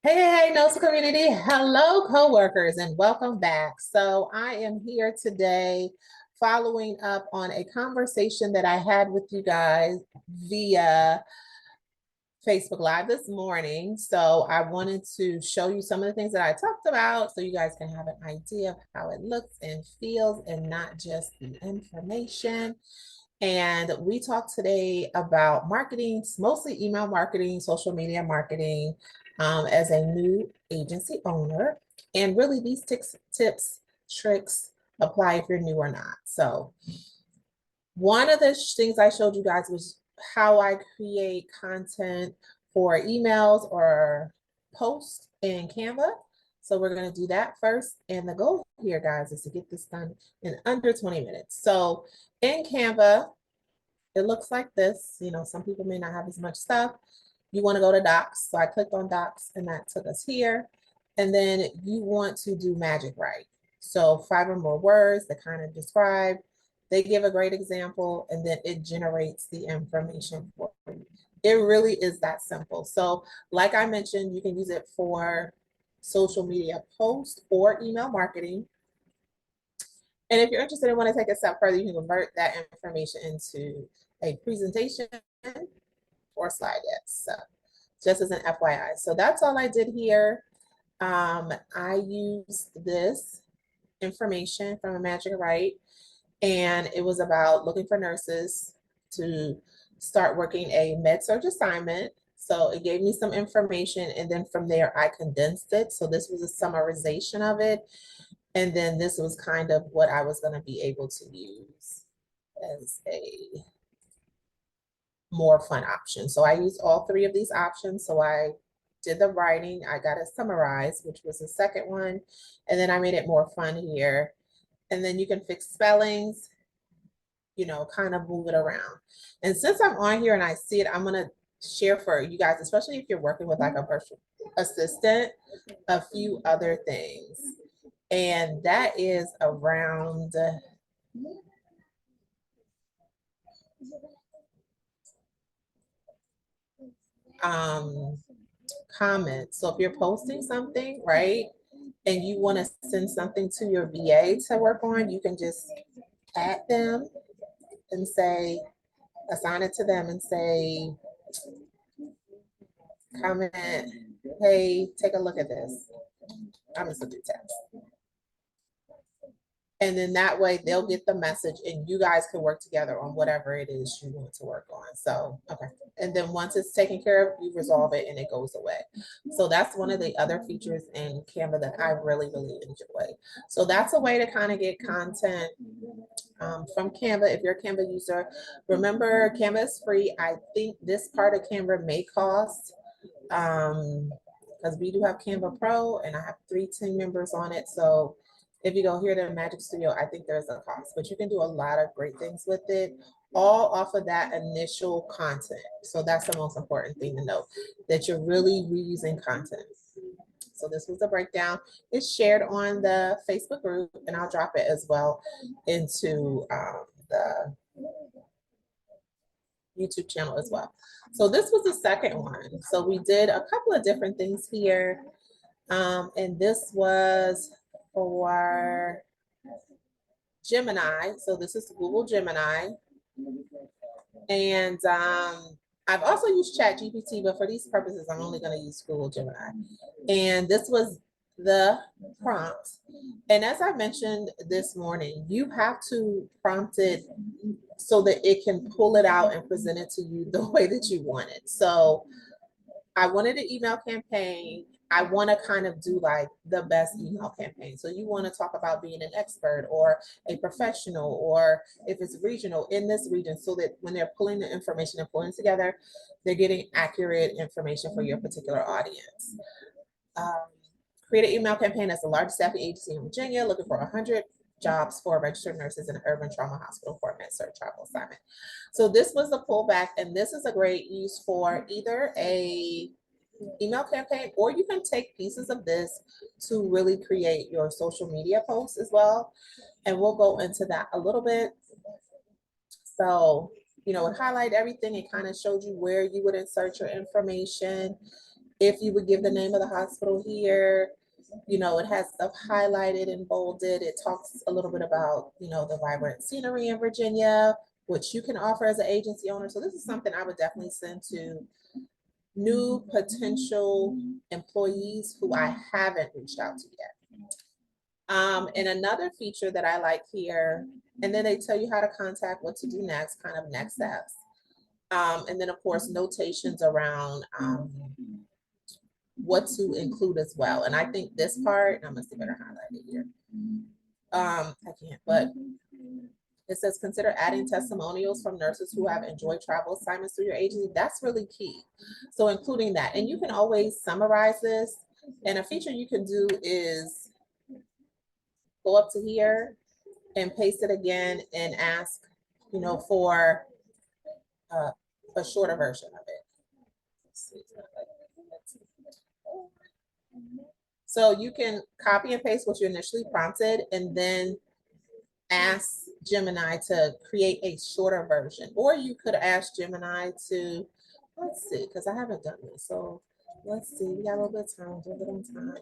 Hey, NOSA community. Hello, coworkers, and welcome back. So I am here today following up on a conversation that I had with you guys via Facebook Live this morning. So I wanted to show you some of the things that I talked about so you guys can have an idea of how it looks and feels and not just the information. And we talked today about marketing, mostly email marketing, social media marketing, as a new agency owner. And really these tips, tricks apply if you're new or not. So one of the things I showed you guys was how I create content for emails or posts in Canva. So we're going to do that first. And the goal here, guys, is to get this done in under 20 minutes. So in Canva, it looks like this. You know, some people may not have as much stuff. You want to go to Docs. So I clicked on Docs and that took us here. And then you want to do Magic Write. So 5 or more words that kind of describe. They give a great example and then it generates the information for you. It really is that simple. So like I mentioned, you can use it for social media posts or email marketing. And if you're interested and want to take a step further, you can convert that information into a presentation or slide decks. So just as an FYI. So that's all I did here. I used this information from a Magic Write, and it was about looking for nurses to start working a med surg assignment. So it gave me some information, and then from there I condensed it. So this was a summarization of it. And then this was kind of what I was going to be able to use as a more fun option. So I used all 3 of these options. So I did the writing, I got it summarized, which was the second one. And then I made it more fun here. And then you can fix spellings, you know, kind of move it around. And since I'm on here and I see it, I'm going to share for you guys, especially if you're working with like a virtual assistant, a few other things. And that is around comments. So if you're posting something, right, and you want to send something to your VA to work on, you can just add them and say, assign it to them and say, comment, hey, take a look at this. I'm just gonna do text. And then that way they'll get the message and you guys can work together on whatever it is you want to work on. So, okay. And then once it's taken care of, you resolve it and it goes away. So that's one of the other features in Canva that I really, really enjoy. So that's a way to kind of get content from Canva. If you're a Canva user, remember Canva is free. I think this part of Canva may cost, because we do have Canva Pro and I have 3 team members on it. So if you go here to Magic Studio, I think there's a cost, but you can do a lot of great things with it, all off of that initial content. So that's the most important thing to know, that you're really reusing content. So this was a breakdown. It's shared on the Facebook group, and I'll drop it as well into the YouTube channel as well. So this was the second one. So we did a couple of different things here. And this was for Gemini. So this is Google Gemini. And I've also used ChatGPT, but for these purposes, I'm only going to use Google Gemini. And this was the prompt. And as I mentioned this morning, you have to prompt it so that it can pull it out and present it to you the way that you want it. So I wanted an email campaign. I want to kind of do like the best email campaign. So you want to talk about being an expert or a professional, or if it's regional, in this region, so that when they're pulling the information and pulling together, they're getting accurate information for your particular audience. Create an email campaign as the largest staffing agency in Virginia, looking for 100 jobs for registered nurses in an urban trauma hospital for a med-surg travel assignment. So this was the pullback, and this is a great use for either a email campaign, or you can take pieces of this to really create your social media posts as well. And we'll go into that a little bit. So, you know, it highlighted everything. It kind of showed you where you would insert your information. if you would give the name of the hospital here, you know, it has stuff highlighted and bolded. It talks a little bit about, you know, the vibrant scenery in Virginia, which you can offer as an agency owner. So this is something I would definitely send to new potential employees who I haven't reached out to yet. And another feature that I like here, and then they tell you how to contact, what to do next, kind of next steps. And then of course, notations around what to include as well. And I think this part, I'm gonna see if I can highlight it here. I can't, but it says consider adding testimonials from nurses who have enjoyed travel assignments through your agency. That's really key. So including that, and you can always summarize this. And a feature you can do is go up to here and paste it again and ask, you know, for a shorter version of it. So you can copy and paste what you initially prompted and then ask Gemini to create a shorter version. Or you could ask Gemini to, let's see, because I haven't done this. So let's see, we got a little bit of time, a little bit of time.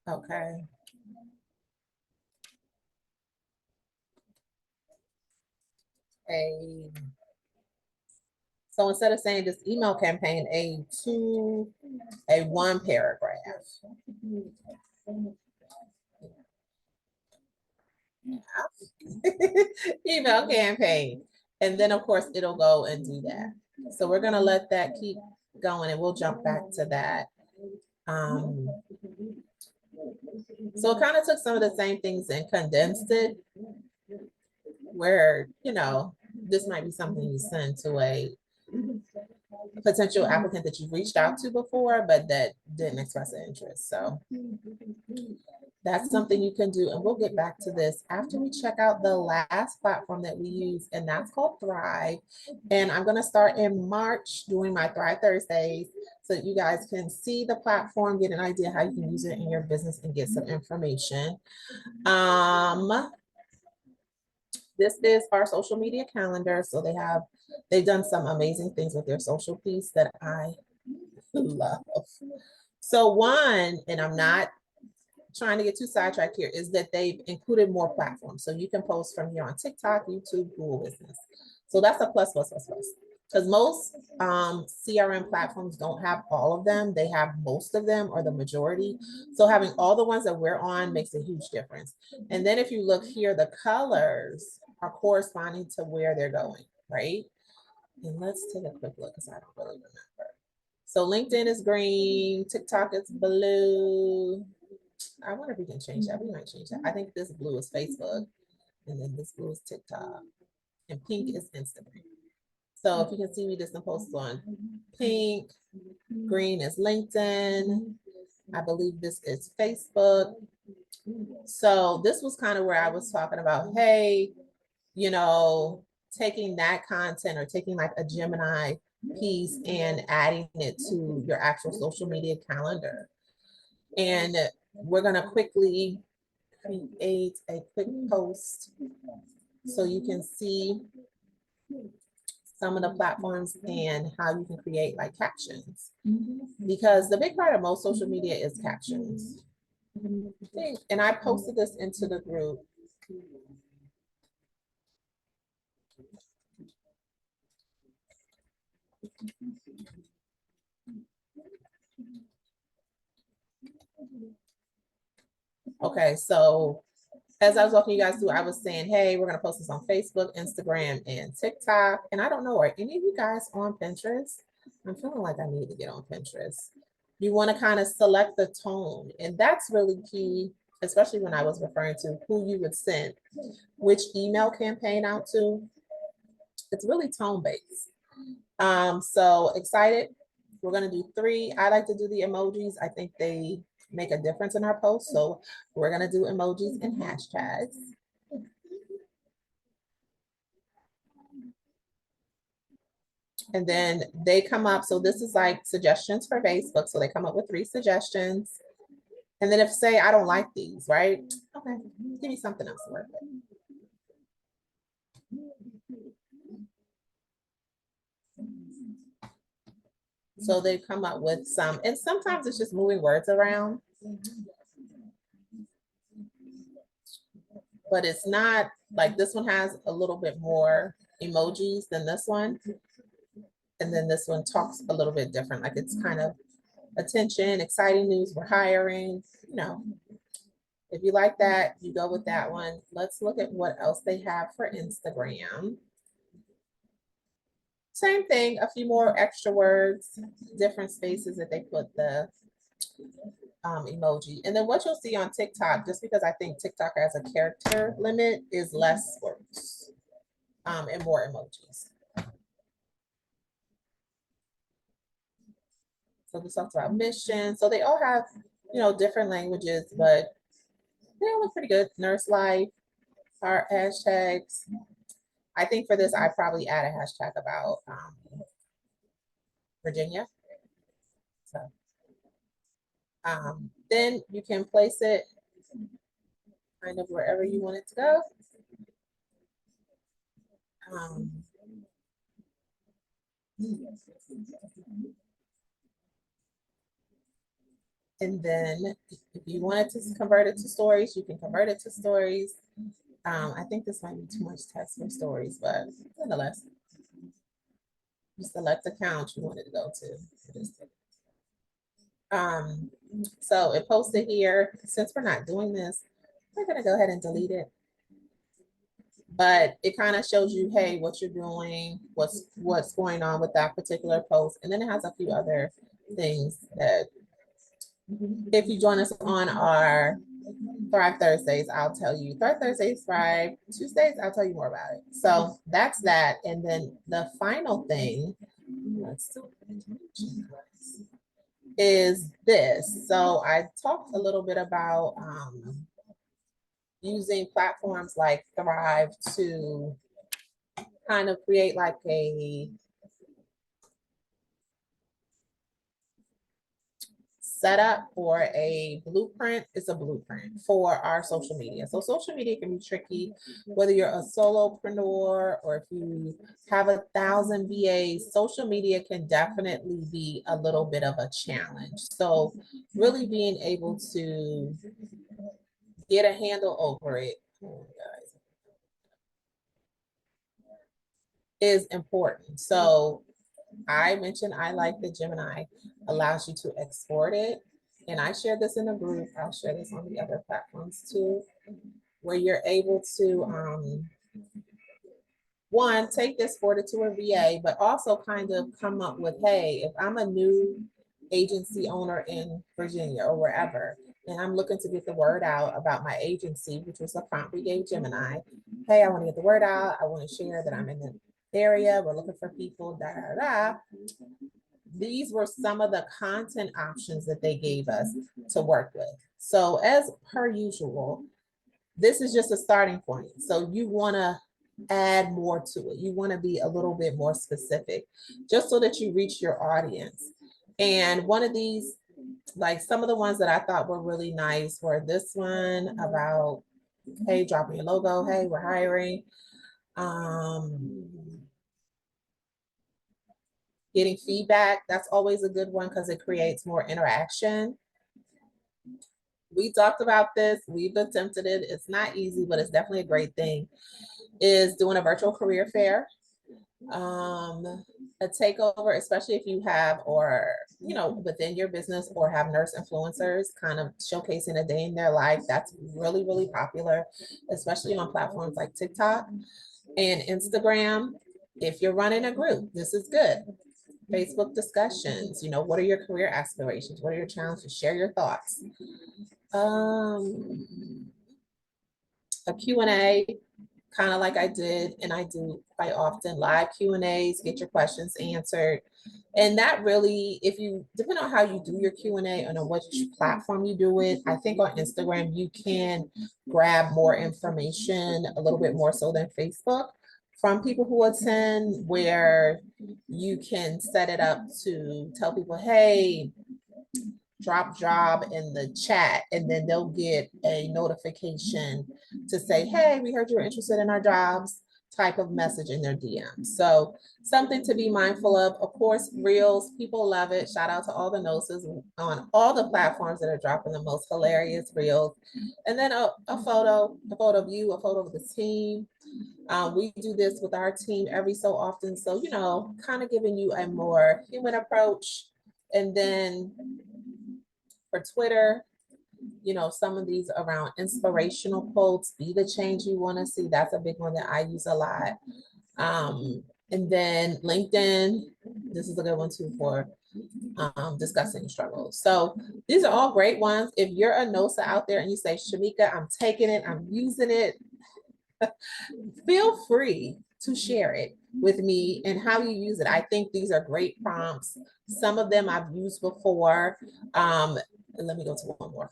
Okay. So instead of saying this email campaign, a one paragraph. Email campaign. And then of course it'll go and do that. So we're gonna let that keep going and we'll jump back to that. So it kind of took some of the same things and condensed it where, you know, this might be something you send to a potential applicant that you've reached out to before, but that didn't express an interest. So that's something you can do. And we'll get back to this after we check out the last platform that we use, and that's called Thrive. And I'm going to start in March doing my Thrive Thursdays so that you guys can see the platform, get an idea how you can use it in your business and get some information. This is our social media calendar. So they've done some amazing things with their social piece that I love. So one, and I'm not trying to get too sidetracked here, is that they've included more platforms. So you can post from here on TikTok, YouTube, Google Business. So that's a plus. Because most CRM platforms don't have all of them. They have most of them or the majority. So having all the ones that we're on makes a huge difference. And then if you look here, the colors are corresponding to where they're going, right? And let's take a quick look because I don't really remember. So LinkedIn is green, TikTok is blue. I wonder if we can change that. We might change that. I think this blue is Facebook, and then this blue is TikTok, and pink is Instagram. So if you can see me, just post on pink, green is LinkedIn. I believe this is Facebook. So this was kind of where I was talking about, hey, you know, taking that content or taking like a Gemini piece and adding it to your actual social media calendar. And we're going to quickly create a quick post so you can see some of the platforms and how you can create like captions, because the big part of most social media is captions. And I posted this into the group. Okay, so as I was walking you guys through, I was saying, hey, we're going to post this on Facebook, Instagram, and TikTok. And I don't know, are any of you guys on Pinterest? I'm feeling like I need to get on Pinterest. You want to kind of select the tone. And that's really key, especially when I was referring to who you would send which email campaign out to. It's really tone-based. So excited. We're going to do 3. I like to do the emojis. I think they make a difference in our posts. So we're going to do emojis and hashtags. And then they come up. So this is like suggestions for Facebook. So they come up with 3 suggestions. And then if say, I don't like these, right? Okay, give me something else to work with. So they come up with some, and sometimes it's just moving words around. But it's not like this one has a little bit more emojis than this one. And then this one talks a little bit different. Like it's kind of attention, exciting news, we're hiring, you know. If you like that, you go with that one. Let's look at what else they have for Instagram. Same thing, a few more extra words, different spaces that they put the emoji. And then what you'll see on TikTok, just because I think TikTok has a character limit, is less words and more emojis. So this talks about mission. So they all have, you know, different languages, but they all look pretty good. Nurse life, our hashtags. I think for this, I probably add a hashtag about Virginia. So then you can place it kind of wherever you want it to go. And then if you wanted to convert it to stories, you can convert it to stories. I think this might be too much text for stories, but nonetheless, you select account you want it to go to. So it posted here. Since we're not doing this, we're gonna go ahead and delete it. But it kind of shows you, hey, what you're doing, what's going on with that particular post. And then it has a few other things that if you join us on our Thrive Thursdays, I'll tell you. Thrive Thursdays, Thrive Tuesdays, I'll tell you more about it. So that's that. And then the final thing, is this. So I talked a little bit about using platforms like Thrive to kind of create like a setup or a blueprint. It's a blueprint for our social media. So social media can be tricky, whether you're a solopreneur or if you have 1,000 VAs, social media can definitely be a little bit of a challenge. So really being able to get a handle over it is important. So I mentioned I like the Gemini allows you to export it. And I share this in a group. I'll share this on the other platforms too, where you're able to, one, take this, forward it to a VA, but also kind of come up with, hey, if I'm a new agency owner in Virginia or wherever, and I'm looking to get the word out about my agency, which was the prompt we gave Gemini. Hey, I want to get the word out. I want to share that I'm in the area. We're looking for people, da, da, da. These were some of the content options that they gave us to work with. So as per usual, this is just a starting point. So you want to add more to it. You want to be a little bit more specific, just so that you reach your audience. And one of these, like some of the ones that I thought were really nice were this one about, hey, drop me a logo. Hey, we're hiring. Getting feedback, that's always a good one because it creates more interaction. We talked about this, we've attempted it. It's not easy, but it's definitely a great thing. Is doing a virtual career fair. A takeover, especially if you have, or you know, within your business or have nurse influencers kind of showcasing a day in their life. That's really, really popular, especially on platforms like TikTok and Instagram. If you're running a group, this is good. Facebook discussions, you know, what are your career aspirations? What are your challenges? Share your thoughts. A Q&A, kind of like I did, and I do quite often, live Q&As, get your questions answered. And that really, if you, depending on how you do your Q&A and on which platform you do it, I think on Instagram, you can grab more information a little bit more so than Facebook from people who attend, where you can set it up to tell people, hey, drop job in the chat, and then they'll get a notification to say, hey, we heard you were interested in our jobs. type of message in their DM. So something to be mindful of. Of course, reels, people love it. Shout out to all the NOSAs on all the platforms that are dropping the most hilarious reels. And then a photo of you, a photo of the team. We do this with our team every so often. So, you know, kind of giving you a more human approach. And then for Twitter, you know, some of these around inspirational quotes, be the change you want to see. That's a big one that I use a lot. And then LinkedIn, this is a good one too for discussing struggles. So these are all great ones. If you're a NOSA out there and you say, Shamika, I'm taking it, I'm using it, feel free to share it with me and how you use it. I think these are great prompts. Some of them I've used before. Let me go to one more.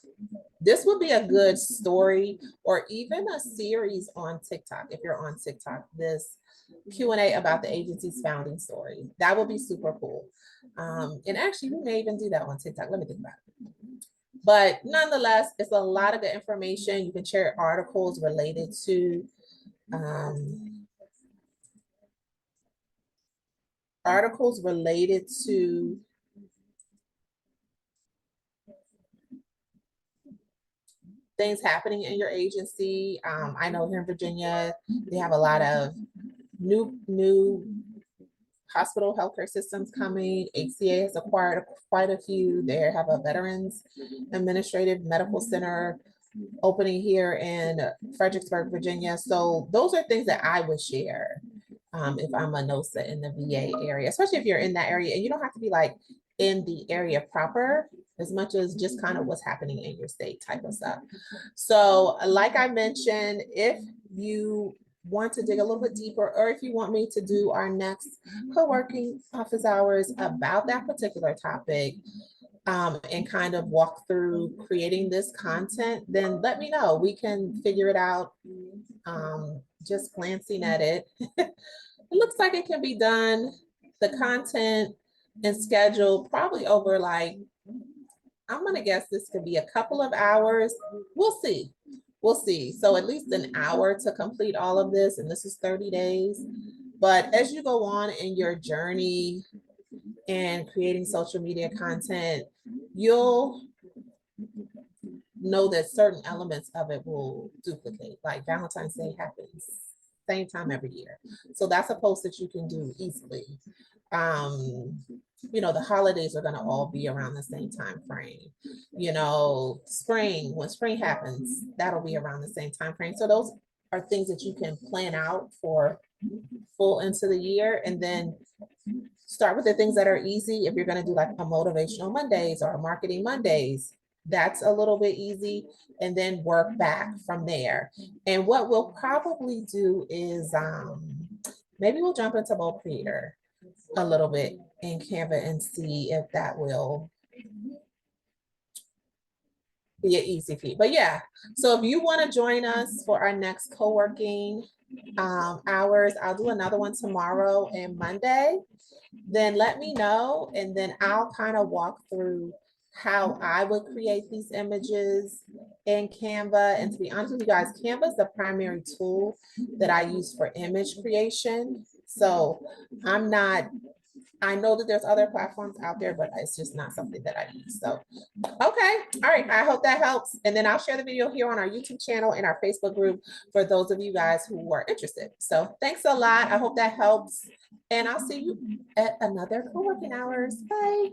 This would be a good story or even a series on TikTok. If you're on TikTok, this Q&A about the agency's founding story. That would be super cool. And actually, we may even do that on TikTok. Let me think about it. But nonetheless, it's a lot of good information. You can share articles related to things happening in your agency. I know here in Virginia, they have a lot of new hospital healthcare systems coming. HCA has acquired quite a few. They have a Veterans Administrative Medical Center opening here in Fredericksburg, Virginia. So those are things that I would share if I'm a NOSA in the VA area, especially if you're in that area. And you don't have to be like in the area proper, as much as just kind of what's happening in your state type of stuff. So like I mentioned, if you want to dig a little bit deeper, or if you want me to do our next co-working office hours about that particular topic, and kind of walk through creating this content, then let me know. We can figure it out. Just glancing at it, it looks like it can be done. The content and schedule probably over like, I'm gonna guess this could be a couple of hours. We'll see. We'll see. So at least an hour to complete all of this, and this is 30 days. But as you go on in your journey and creating social media content, you'll know that certain elements of it will duplicate. Like Valentine's Day happens same time every year. So that's a post that you can do easily. You know, the holidays are going to all be around the same time frame. You know, spring, when spring happens, that'll be around the same time frame. So those are things that you can plan out for full into the year, and then start with the things that are easy. If you're going to do like a motivational Mondays or a marketing Mondays, that's a little bit easy, and then work back from there. And what we'll probably do is maybe we'll jump into Bold Creator a little bit in Canva and see if that will be an easy feat. But yeah, so if you want to join us for our next co-working hours, I'll do another one tomorrow and Monday. Then let me know, and then I'll kind of walk through how I would create these images in Canva. And to be honest with you guys, Canva is the primary tool that I use for image creation. So I know that there's other platforms out there, but it's just not something that I use. So, okay. All right. I hope that helps. And then I'll share the video here on our YouTube channel and our Facebook group for those of you guys who are interested. So thanks a lot. I hope that helps. And I'll see you at another co-working hours. Bye.